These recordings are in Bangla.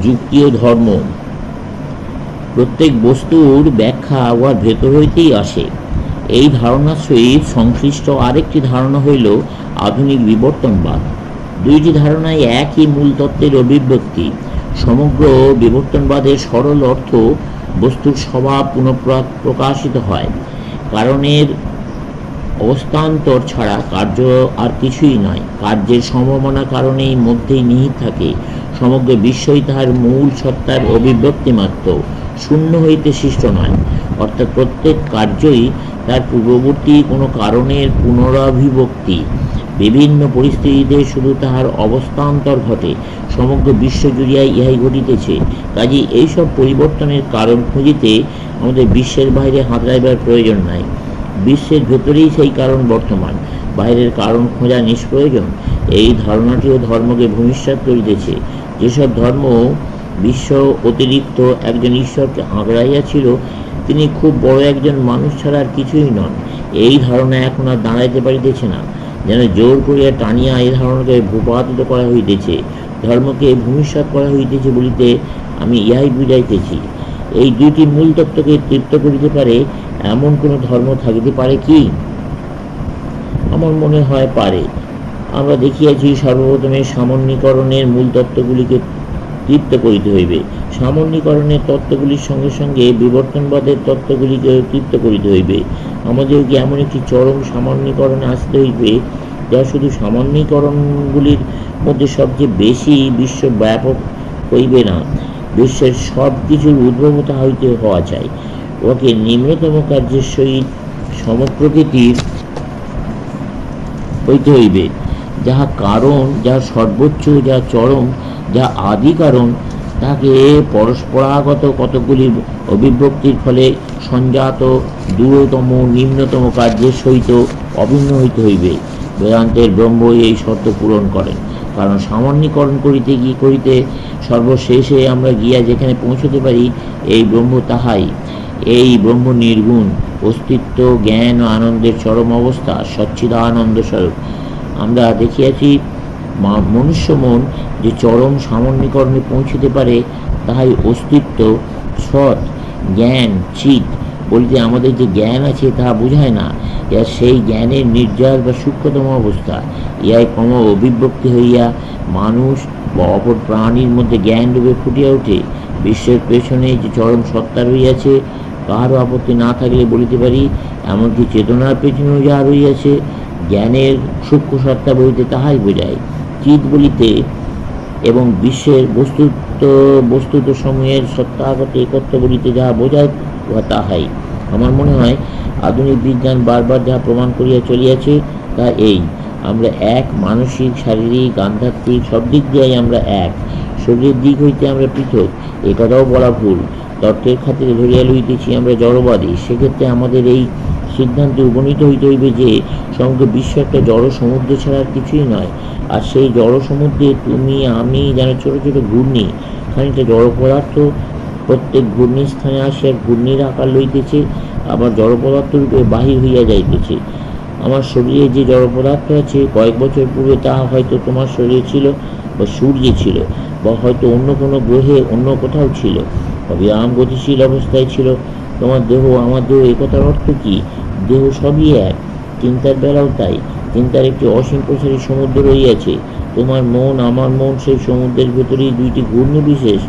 যুক্তি ও ধর্ম। প্রত্যেক বস্তুর ব্যাখ্যা উহার ভেতর হইতেই আসে। এই ধারণার সহিত সংশ্লিষ্ট আরেকটি ধারণা হইল আধুনিক বিবর্তনবাদ। দুইটি ধারণাই একই মূল তত্ত্বের অভিব্যক্তি। সমগ্র বিবর্তনবাদের সরল অর্থ বস্তুর স্বভাব পুনঃপ্রকাশিত হয়। কারণের অবস্থান্তর ছাড়া কার্য আর কিছুই নয়। কার্যের সম্ভাবনা কারণেই মধ্যেই নিহিত থাকে। সমগ্র বিশ্বই তাহার মূল সত্তার অভিব্যক্তি মাত্র, শূন্য হইতে সৃষ্ট নয়। অর্থাৎ প্রত্যেক কার্যই তার পূর্ববর্তী কোনো কারণের পুনরাভিব্যক্তি। বিভিন্ন পরিস্থিতিতে শুধু তাহার অবস্থান্তর ঘটে। সমগ্র বিশ্ব জুড়িয়াই ইহাই ঘটিতেছে। কাজেই এইসব পরিবর্তনের কারণ খুঁজিতে আমাদের বিশ্বের বাইরে হাতড়াইবার প্রয়োজন নাই। বিশ্বের ভেতরেই সেই কারণ বর্তমান, বাইরের কারণ খোঁজা নিষ্প্রয়োজন। এই ধারণাটিও ধর্মকে ভূমিষ্যাৎ করিতেছে। যেসব ধর্ম বিশ্ব অতিরিক্ত একজন ঈশ্বরকে আঁকড়াইয়াছিল, তিনি খুব বড় একজন মানুষ ছাড়া আর কিছুই নন, এই ধারণা এখন আর দাঁড়াইতে পারিতেছে না। যেন জোর করিয়া টানিয়া এই ধারণাকে ভূপাতিত করা হইতেছে। ধর্মকে ভূমিষ্যাৎ করা হইতেছে বলিতে আমি ইহাই বুঝাইতেছি। এই দুইটি মূল তত্ত্বকে তৃপ্ত করিতে পারে এমন কোনো ধর্ম থাকিতে পারে কি? আমার মনে হয় পারে। আমরা দেখিয়াছি, সর্বপ্রথমে সামান্যীকরণের মূল তত্ত্বগুলিকে তৃপ্ত করিতে হইবে। সামান্যীকরণের তত্ত্বগুলির সঙ্গে সঙ্গে বিবর্তনবাদের তত্ত্বগুলিকেও তৃপ্ত করিতে হইবে। আমাদেরকে এমন একটি চরম সামান্যীকরণে আসতে হইবে, যা শুধু সামান্যীকরণগুলির মধ্যে সবচেয়ে বেশি বিশ্বব্যাপক হইবে না। বিশ্বের সব কিছুর উদ্ভবতা হইতে হওয়া চাই। উহাকে নিম্নতম কার্যের সহিত সমপ্রকৃতির হইতে হইবে। যাহা কারণ, যাহা সর্বোচ্চ, যাহা চরম, যাহা আদি কারণ, তাকে পরস্পরাগত কতগুলি অভিব্যক্তির ফলে সঞ্জাত দূরতম নিম্নতম কার্যের সহিত অভিন্ন হইতে হইবে। বেদান্তের ব্রহ্মই এই শর্ত পূরণ করেন। কারণ সামান্যীকরণ করিতে সর্বশেষে আমরা গিয়া যেখানে পৌঁছতে পারি, এই ব্রহ্ম তাহাই। এই ব্রহ্ম নির্গুণ, অস্তিত্ব, জ্ঞান ও আনন্দের চরম অবস্থা, সচ্চিদানন্দ স্বরূপ। আমরা দেখিয়াছি, মনুষ্য মন যে চরম সামান্যীকরণে পৌঁছিতে পারে, তাহাই অস্তিত্ব, সৎ, জ্ঞান, চিৎ বলিতে আমাদের যে জ্ঞান আছে তাহা বোঝায় না। ইহা সেই জ্ঞানের নির্যাস বা সূক্ষ্মতম অবস্থা। ইহাই ক্রম অভিব্যক্তি হইয়া মানুষ বা অপর প্রাণীর মধ্যে জ্ঞান রূপে ফুটিয়া ওঠে। বিশ্বের পেছনে যে চরম সত্তা রইয়াছে, কাহারও আপত্তি না থাকলে বলিতে পারি, এমনকি চেতনার পেছনেও যাহা রইয়াছে, জ্ঞানের সূক্ষ্ম সত্তা বলিতে তাহাই বোঝায়। চিৎ বলিতে এবং বিশ্বের বস্তুত সমূহের সত্তাগত একত্ব বলিতে যাহা বোঝায়, উহা তাহাই। আমার মনে হয় আধুনিক বিজ্ঞান বারবার যাহা প্রমাণ করিয়া চলিয়াছে, তা এই: আমরা এক, মানসিক, শারীরিক, আধ্যাত্মিক সব দিক দিয়াই আমরা এক। শরীরের দিক হইতে আমরা পৃথক, এ কথাও বলা ভুল। তর্কের খাতিরে ধরিয়া লইতেছি আমরা জড়বাদী। সেক্ষেত্রে আমাদের এই সিদ্ধান্তে উপনীত হইতে হইবে যে সমগ্র বিশ্ব একটা জড় সমুদ্র ছাড়া আর কিছুই নয়। আর সেই জড় সমুদ্রে তুমি আমি যেন ছোট ছোট ঘূর্ণি, খানিকটা জড় পদার্থ প্রত্যেক ঘূর্ণির স্থানে আসিয়া ঘূর্ণির আকার লইতেছে, আবার জড় পদার্থ রূপে বাহির হইয়া যাইতেছে। আমার শরীরে যে জড় পদার্থ আছে, কয়েক বছর পূর্বে তাহা হয়তো তোমার শরীরে ছিল, বা সূর্যে ছিল, বা হয়তো অন্য কোনো গ্রহে অন্য কোথাও ছিল, অবিরাম গতিশীল অবস্থায় ছিল। তোমার দেহ, আমার দেহ, একথার অর্থ কি? দেহ সবই এক। চিন্তার বেলাও তাই। চিন্তার একটি অসীম প্রসারী সমুদ্র রইয়াছে। তোমার মন, আমার মন, সেই সমুদ্রের ভেতরেই দুইটি ঘূর্ণি বিশেষ।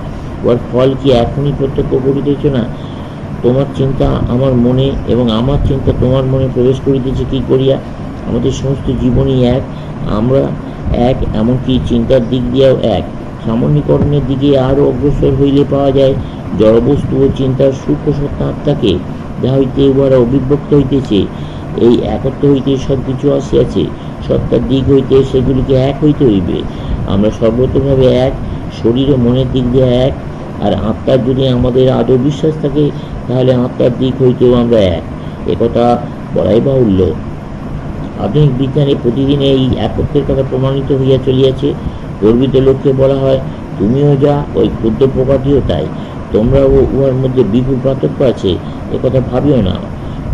ওর ফল কি এখনই প্রত্যক্ষ করিতেছ না? তোমার চিন্তা আমার মনে এবং আমার চিন্তা তোমার মনে প্রবেশ করিতেছে কি করিয়া? আমাদের সমস্ত জীবনই এক, আমরা এক, এমনকি চিন্তার দিক দিয়েও এক। সামান্যীকরণের দিকে আরও অগ্রসর হইলে পাওয়া যায় জড়বস্তু ও চিন্তার সূক্ষ্ম সত্তা আত্মাকে, যা হইতে উহারা অভিব্যক্ত হইতেছে। এই একত্র হইতে সব কিছু আসিয়াছে। সত্তার দিক হইতে সেগুলিকে এক হইতে হইবে। আমরা সর্বতভাবে এক, শরীর ও মনের দিক দিয়ে এক। আর আত্মার যদি আমাদের আদৌ বিশ্বাস থাকে, তাহলে আত্মার দিক হইতেও আমরা এক, একথা বলাই বাহুল্য। আধুনিক বিজ্ঞানে প্রতিদিন এই একত্বের কথা প্রমাণিত হইয়া চলিয়াছে। গর্বিত লোককে বলা হয়, তুমিও যা, ওই ক্ষুদ্র পোকাটিও তাই। তোমরাও উহার মধ্যে বিপুল পার্থক্য আছে, একথা ভাবিও না।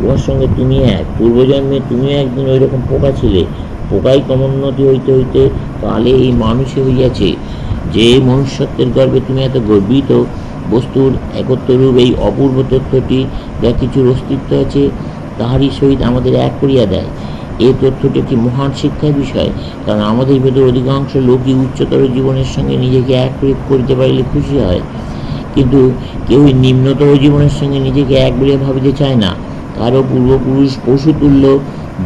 উহার সঙ্গে তুমি এক। পূর্বজন্মে তুমিও একদিন ওই রকম পোকা ছিলে। পোকাই ক্রমোন্নতি হইতে হইতে কালে এই মানুষে হইয়াছে। যে মনুষ্যত্বের গর্বে তুমি এত গর্বিত, বস্তুর একত্বরূপ এই অপূর্ব তথ্যটি যা কিছুর অস্তিত্ব আছে তাহারই সহিত আমাদের এক করিয়া দেয়। এই তথ্যটি একটি মহান শিক্ষার বিষয়, কারণ আমাদের ভেতর অধিকাংশ লোকই উচ্চতর জীবনের সঙ্গে নিজেকে এক করিতে পারিলে খুশি হয়, কিন্তু কেউই নিম্নতর জীবনের সঙ্গে নিজেকে এক বলিয়া ভাবিতে চায় না। কারো পূর্বপুরুষ পশুতুল্য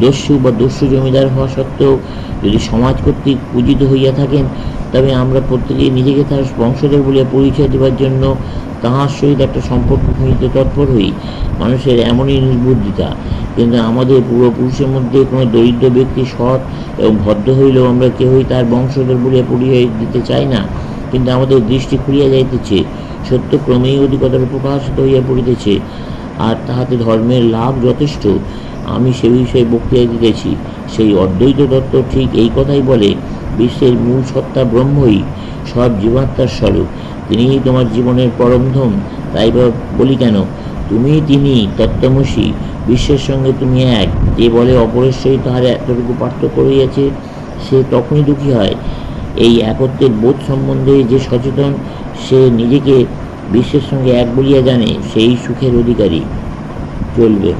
দস্যু বা দস্যু জমিদার হওয়া সত্ত্বেও যদি সমাজ কর্তৃক পূজিত হইয়া থাকেন, তবে আমরা প্রত্যেকেই নিজেকে তার বংশধর বলিয়া পরিচয় দেবার জন্য তাহার সহিত একটা সম্পর্ক খুঁজিতে তৎপর হই। মানুষের এমনই নির্বুদ্ধিতা। কিন্তু আমাদের পূর্বপুরুষের মধ্যে কোনো দরিদ্র ব্যক্তি সৎ এবং ভদ্র হইলেও আমরা কেহই তার বংশধর বলিয়া পরিচয় দিতে চাই না। কিন্তু আমাদের দৃষ্টি খুলিয়া যাইতেছে, সত্য ক্রমেই অধিকতর প্রকাশিত হইয়া পড়িতেছে, আর তাহাতে ধর্মের লাভ যথেষ্ট। আমি সে বিষয়ে বক্তৃতা দিতেছি। সেই অদ্বৈত তত্ত্ব ঠিক এই কথাই বলে, বিশ্বের মূল সত্তা ব্রহ্মই, সব জীবাত্মার স্বরূপ। তিনিই তোমার জীবনের পরমধম। তাই বলি কেন, তুমিই তিনি, তত্ত্বমসি, বিশ্বের সঙ্গে তুমি এক। যে বলে অপরের সহিত তাহার এতটুকু পার্থক্য রইয়াছে, সে তখনই দুঃখী হয়। এই একত্বের বোধ সম্বন্ধে যে সচেতন, সে নিজেকে বিশ্বের সঙ্গে এক বলিয়া জানে, সেই সুখের অধিকারী। চলবে।